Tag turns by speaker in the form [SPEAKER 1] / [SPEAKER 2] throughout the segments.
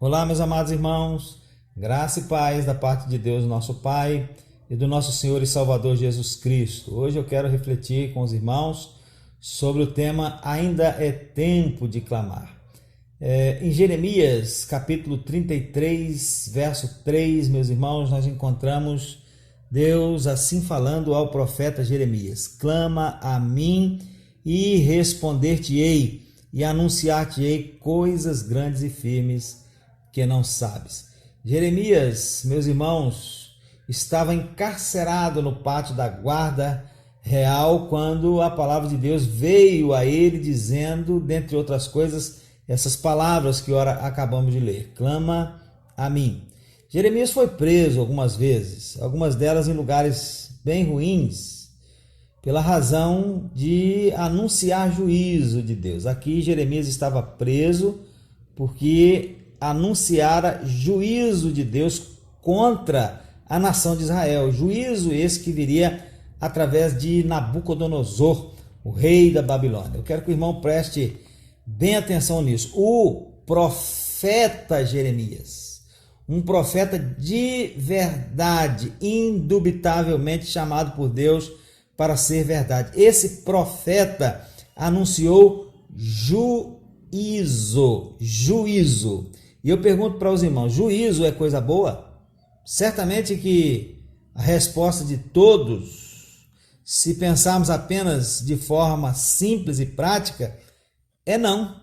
[SPEAKER 1] Olá, meus amados irmãos, graça e paz da parte de Deus, nosso Pai, e do nosso Senhor e Salvador Jesus Cristo. Hoje eu quero refletir com os irmãos sobre o tema Ainda é tempo de clamar. Em Jeremias, capítulo 33, verso 3, meus irmãos, nós encontramos Deus assim falando ao profeta Jeremias: clama a mim e responder-te-ei, e anunciar-te-ei coisas grandes e firmes que não sabes. Jeremias, meus irmãos, estava encarcerado no pátio da guarda real quando a palavra de Deus veio a ele dizendo, dentre outras coisas, essas palavras que ora acabamos de ler: clama a mim. Jeremias foi preso algumas vezes, algumas delas em lugares bem ruins, pela razão de anunciar juízo de Deus. Aqui Jeremias estava preso porque anunciara juízo de Deus contra a nação de Israel. Juízo esse que viria através de Nabucodonosor, o rei da Babilônia. Eu quero que o irmão preste bem atenção nisso. O profeta Jeremias, um profeta de verdade, indubitavelmente chamado por Deus para ser verdade. Esse profeta anunciou juízo. E eu pergunto para os irmãos: juízo é coisa boa? Certamente que a resposta de todos, se pensarmos apenas de forma simples e prática, é não.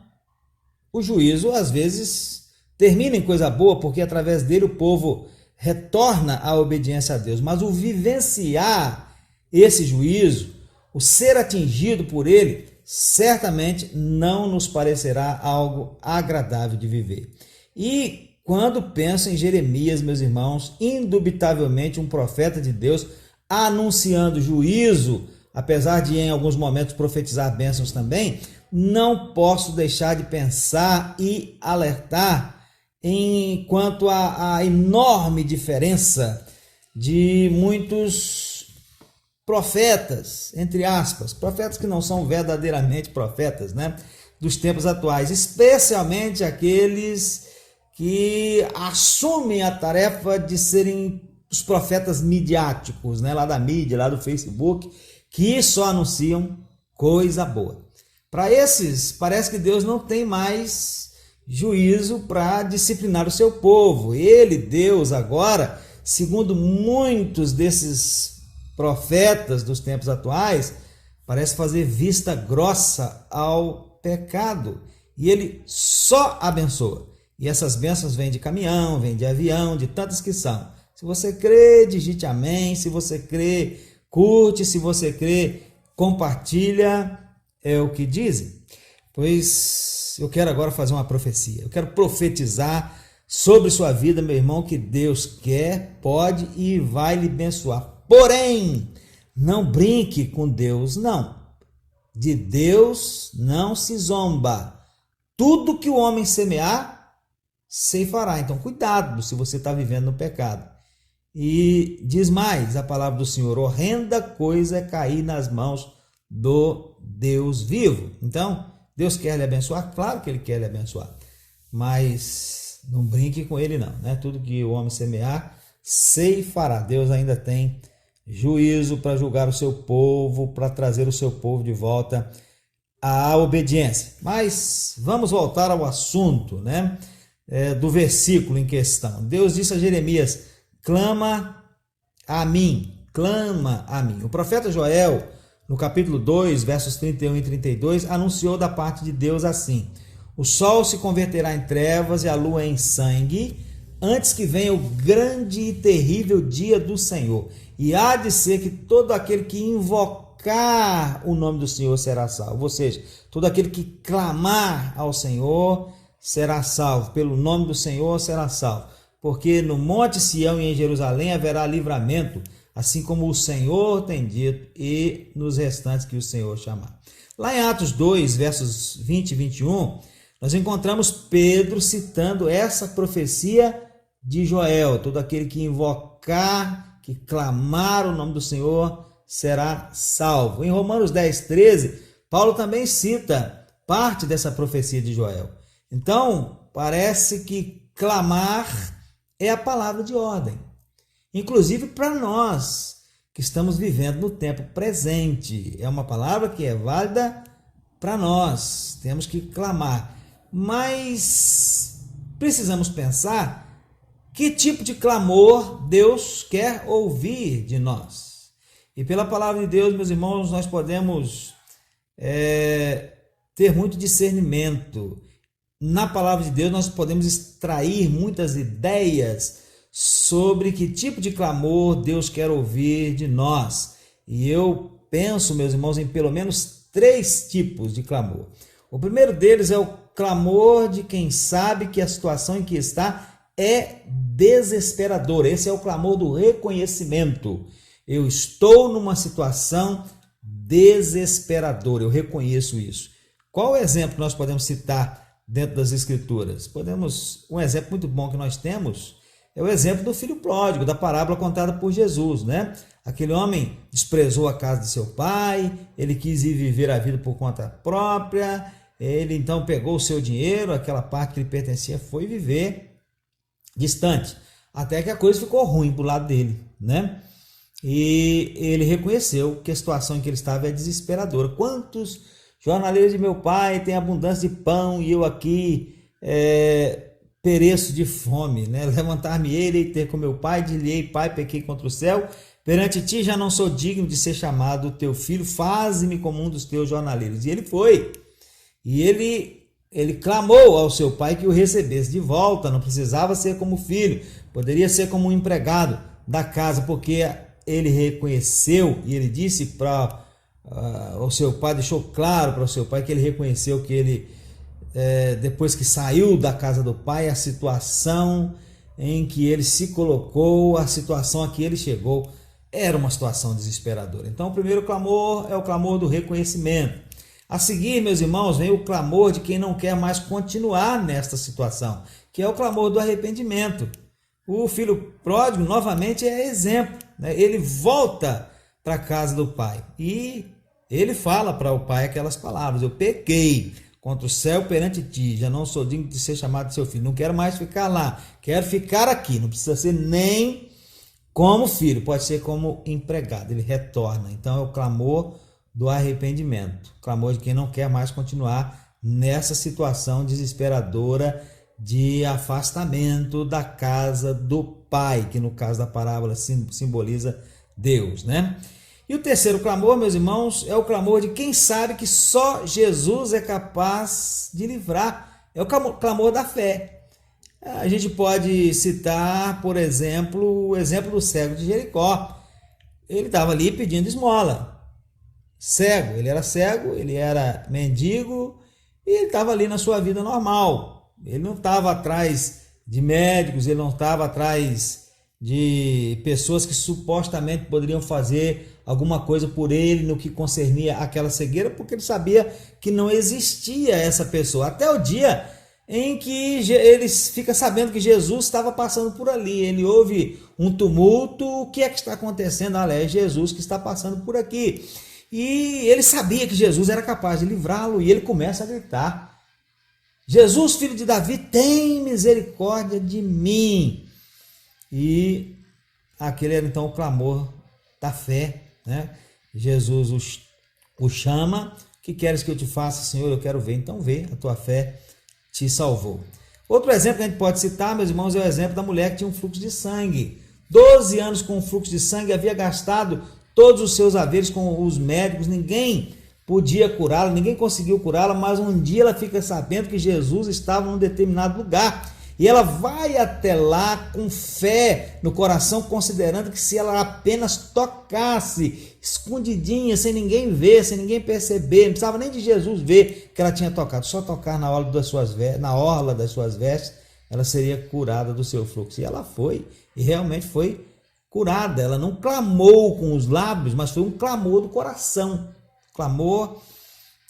[SPEAKER 1] O juízo às vezes termina em coisa boa, porque através dele o povo retorna à obediência a Deus. Mas o vivenciar esse juízo, o ser atingido por ele, certamente não nos parecerá algo agradável de viver. E quando penso em Jeremias, meus irmãos, indubitavelmente um profeta de Deus anunciando juízo, apesar de em alguns momentos profetizar bênçãos também, não posso deixar de pensar e alertar quanto à enorme diferença de muitos profetas, entre aspas, profetas que não são verdadeiramente profetas, dos tempos atuais, especialmente aqueles que assumem a tarefa de serem os profetas midiáticos, lá da mídia, lá do Facebook, que só anunciam coisa boa. Para esses, parece que Deus não tem mais juízo para disciplinar o seu povo. Ele, Deus, agora, segundo muitos desses profetas dos tempos atuais, parece fazer vista grossa ao pecado. E ele só abençoa. E essas bênçãos vêm de caminhão, vêm de avião, de tantas que são. Se você crê, digite amém. Se você crê, curte. Se você crê, compartilha. É o que dizem. Pois eu quero agora fazer uma profecia. Eu quero profetizar sobre sua vida, meu irmão, que Deus quer, pode e vai lhe abençoar. Porém, não brinque com Deus, não. De Deus não se zomba. Tudo que o homem semear, ceifará. Então, cuidado se você está vivendo no pecado. E diz mais a palavra do Senhor: horrenda coisa é cair nas mãos do Deus vivo. Então, Deus quer lhe abençoar? Claro que Ele quer lhe abençoar. Mas não brinque com Ele, não. Tudo que o homem semear, ceifará. Deus ainda tem juízo para julgar o seu povo, para trazer o seu povo de volta à obediência. Mas vamos voltar ao assunto, do versículo em questão. Deus disse a Jeremias: clama a mim, clama a mim. O profeta Joel, no capítulo 2, versos 31 e 32, anunciou da parte de Deus assim: o sol se converterá em trevas e a lua em sangue, antes que venha o grande e terrível dia do Senhor. E há de ser que todo aquele que invocar o nome do Senhor será salvo. Ou seja, todo aquele que clamar ao Senhor será salvo. Pelo nome do Senhor será salvo. Porque no monte Sião e em Jerusalém haverá livramento, assim como o Senhor tem dito, e nos restantes que o Senhor chamar. Lá em Atos 2, versos 20 e 21, nós encontramos Pedro citando essa profecia de Joel: todo aquele que invocar, que clamar o nome do Senhor, será salvo. Em Romanos 10, 13, Paulo também cita parte dessa profecia de Joel. Então, parece que clamar é a palavra de ordem, inclusive para nós que estamos vivendo no tempo presente. É uma palavra que é válida para nós, temos que clamar, mas precisamos pensar que tipo de clamor Deus quer ouvir de nós. E pela palavra de Deus, meus irmãos, nós podemos ter muito discernimento. Na palavra de Deus nós podemos extrair muitas ideias sobre que tipo de clamor Deus quer ouvir de nós. E eu penso, meus irmãos, em pelo menos 3 tipos de clamor. O primeiro deles é o clamor de quem sabe que a situação em que está é desesperadora. Esse é o clamor do reconhecimento. Eu estou numa situação desesperadora, eu reconheço isso. Qual o exemplo que nós podemos citar dentro das Escrituras? Um exemplo muito bom que nós temos é o exemplo do filho pródigo, da parábola contada por Jesus, né? Aquele homem desprezou a casa de seu pai, ele quis ir viver a vida por conta própria, ele então pegou o seu dinheiro, aquela parte que lhe pertencia, foi viver distante, até que a coisa ficou ruim pro lado dele, né? E ele reconheceu que a situação em que ele estava é desesperadora. Quantos jornaleiros de meu pai têm abundância de pão e eu aqui pereço de fome, né? Levantar-me-ei e ter com meu pai, dir-lhe-ei: Pai, pequei contra o céu, perante ti já não sou digno de ser chamado teu filho, faze-me como um dos teus jornaleiros. E ele foi, e ele clamou ao seu pai que o recebesse de volta. Não precisava ser como filho, poderia ser como um empregado da casa, porque ele reconheceu, e ele disse para o seu pai, deixou claro para o seu pai que ele reconheceu que ele, depois que saiu da casa do pai, a situação em que ele se colocou, a situação a que ele chegou, era uma situação desesperadora. Então, o primeiro clamor é o clamor do reconhecimento. A seguir, meus irmãos, vem o clamor de quem não quer mais continuar nesta situação, que é o clamor do arrependimento. O filho pródigo, novamente, é exemplo, né? Ele volta para a casa do pai e ele fala para o pai aquelas palavras: eu pequei contra o céu perante ti, já não sou digno de ser chamado de seu filho, não quero mais ficar lá, quero ficar aqui. Não precisa ser nem como filho, pode ser como empregado. Ele retorna. Então é o clamor do arrependimento, o clamor de quem não quer mais continuar nessa situação desesperadora de afastamento da casa do pai, que no caso da parábola simboliza Deus, né? E o terceiro clamor, meus irmãos, é o clamor de quem sabe que só Jesus é capaz de livrar. É o clamor da fé. A gente pode citar, por exemplo, o exemplo do cego de Jericó. Ele estava ali pedindo esmola. Cego, ele era mendigo e ele estava ali na sua vida normal. Ele não estava atrás de médicos, ele não estava atrás de pessoas que supostamente poderiam fazer alguma coisa por ele no que concernia aquela cegueira, porque ele sabia que não existia essa pessoa. Até o dia em que ele fica sabendo que Jesus estava passando por ali, ele ouve um tumulto: o que é que está acontecendo? É Jesus que está passando por aqui. E ele sabia que Jesus era capaz de livrá-lo, e ele começa a gritar: Jesus, filho de Davi, tem misericórdia de mim. E aquele era então o clamor da fé, né? Jesus o chama: que queres que eu te faça, Senhor? Eu quero ver. Então vê, a tua fé te salvou. Outro exemplo que a gente pode citar, meus irmãos, é o exemplo da mulher que tinha um fluxo de sangue. 12 anos com um fluxo de sangue, havia gastado todos os seus haveres com os médicos, ninguém podia curá-la, ninguém conseguiu curá-la, mas um dia ela fica sabendo que Jesus estava num determinado lugar. E ela vai até lá com fé no coração, considerando que se ela apenas tocasse, escondidinha, sem ninguém ver, sem ninguém perceber, não precisava nem de Jesus ver que ela tinha tocado, só tocar na orla das suas vestes, ela seria curada do seu fluxo. E ela foi, e realmente foi curada. Ela não clamou com os lábios, mas foi um clamor do coração, clamor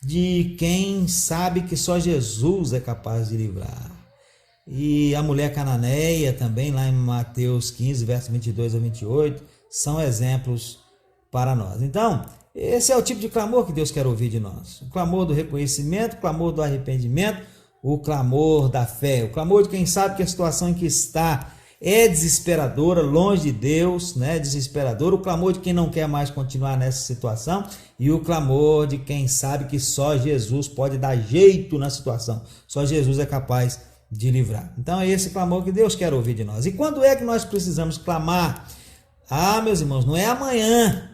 [SPEAKER 1] de quem sabe que só Jesus é capaz de livrar. E a mulher cananeia também, lá em Mateus 15, versos 22 a 28, são exemplos para nós. Então, esse é o tipo de clamor que Deus quer ouvir de nós. O clamor do reconhecimento, o clamor do arrependimento, o clamor da fé, o clamor de quem sabe que a situação em que está é desesperadora, longe de Deus, né? Desesperadora, o clamor de quem não quer mais continuar nessa situação e o clamor de quem sabe que só Jesus pode dar jeito na situação, só Jesus é capaz de livrar. Então é esse clamor que Deus quer ouvir de nós. E quando é que nós precisamos clamar? Ah, meus irmãos, não é amanhã,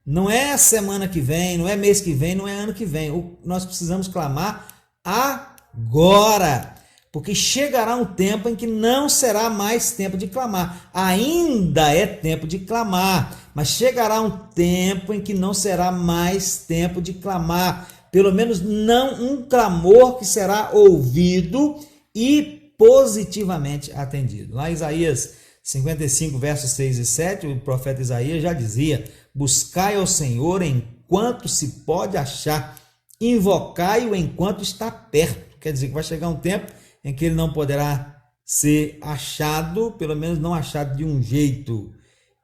[SPEAKER 1] não é semana que vem, não é mês que vem, não é ano que vem. Nós precisamos clamar agora, porque chegará um tempo em que não será mais tempo de clamar. Ainda é tempo de clamar, mas chegará um tempo em que não será mais tempo de clamar. Pelo menos não um clamor que será ouvido e positivamente atendido. Lá em Isaías 55, versos 6 e 7, o profeta Isaías já dizia: buscai ao Senhor enquanto se pode achar, invocai-o enquanto está perto. Quer dizer que vai chegar um tempo em que ele não poderá ser achado, pelo menos não achado de um jeito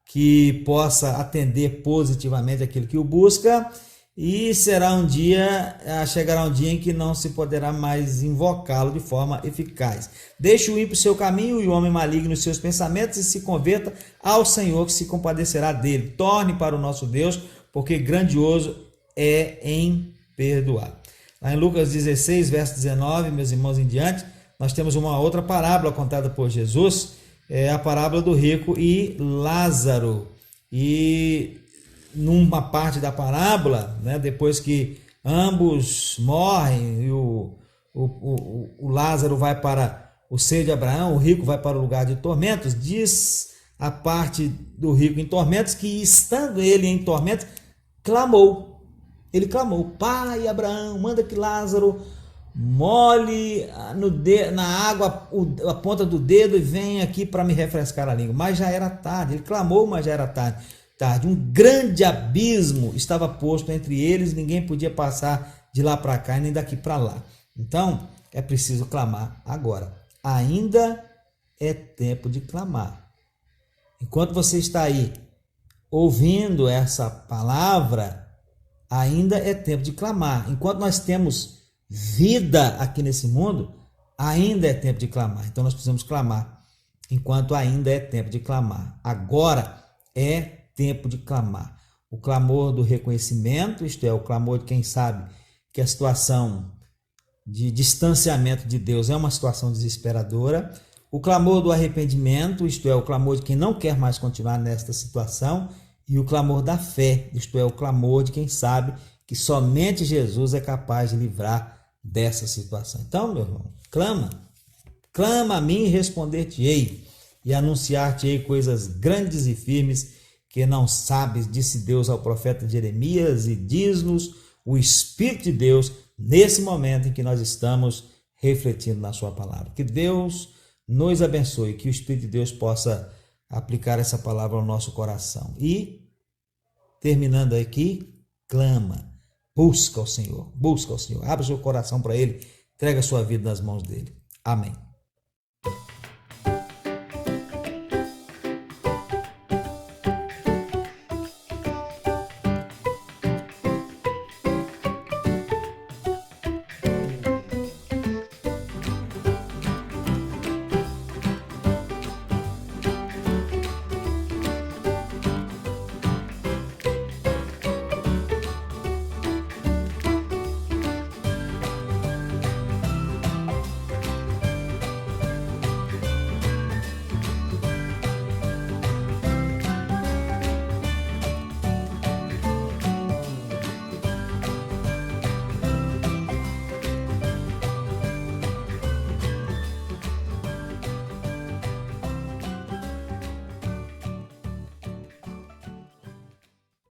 [SPEAKER 1] que possa atender positivamente aquele que o busca, e chegará um dia em que não se poderá mais invocá-lo de forma eficaz. Deixe o ímpio seu caminho e o homem maligno os seus pensamentos e se converta ao Senhor, que se compadecerá dele. Torne para o nosso Deus, porque grandioso é em perdoar. Lá em Lucas 16, verso 19, meus irmãos, em diante, nós temos uma outra parábola contada por Jesus, é a parábola do rico e Lázaro. E numa parte da parábola, né, depois que ambos morrem, e o Lázaro vai para o seio de Abraão, o rico vai para o lugar de tormentos, diz a parte do rico em tormentos que, estando ele em tormentos, clamou. Ele clamou: pai Abraão, manda que Lázaro molhe na água a ponta do dedo e venha aqui para me refrescar a língua. Mas já era tarde, ele clamou, mas já era tarde. Um grande abismo estava posto entre eles, ninguém podia passar de lá para cá e nem daqui para lá. Então é preciso clamar agora. Ainda é tempo de clamar. Enquanto você está aí ouvindo essa palavra, ainda é tempo de clamar. Enquanto nós temos vida aqui nesse mundo, ainda é tempo de clamar. Então nós precisamos clamar enquanto ainda é tempo de clamar. Agora é tempo de clamar. O clamor do reconhecimento, isto é, o clamor de quem sabe que a situação de distanciamento de Deus é uma situação desesperadora. O clamor do arrependimento, isto é, o clamor de quem não quer mais continuar nesta situação. E o clamor da fé, isto é, o clamor de quem sabe que somente Jesus é capaz de livrar dessa situação. Então, meu irmão, clama a mim e responder-te-ei, e anunciar-te-ei coisas grandes e firmes que não sabes, disse Deus ao profeta Jeremias, e diz-nos o Espírito de Deus nesse momento em que nós estamos refletindo na sua palavra. Que Deus nos abençoe, que o Espírito de Deus possa aplicar essa palavra ao nosso coração. E, terminando aqui, clama, busca o Senhor, abra o seu coração para Ele, entrega a sua vida nas mãos dEle. Amém.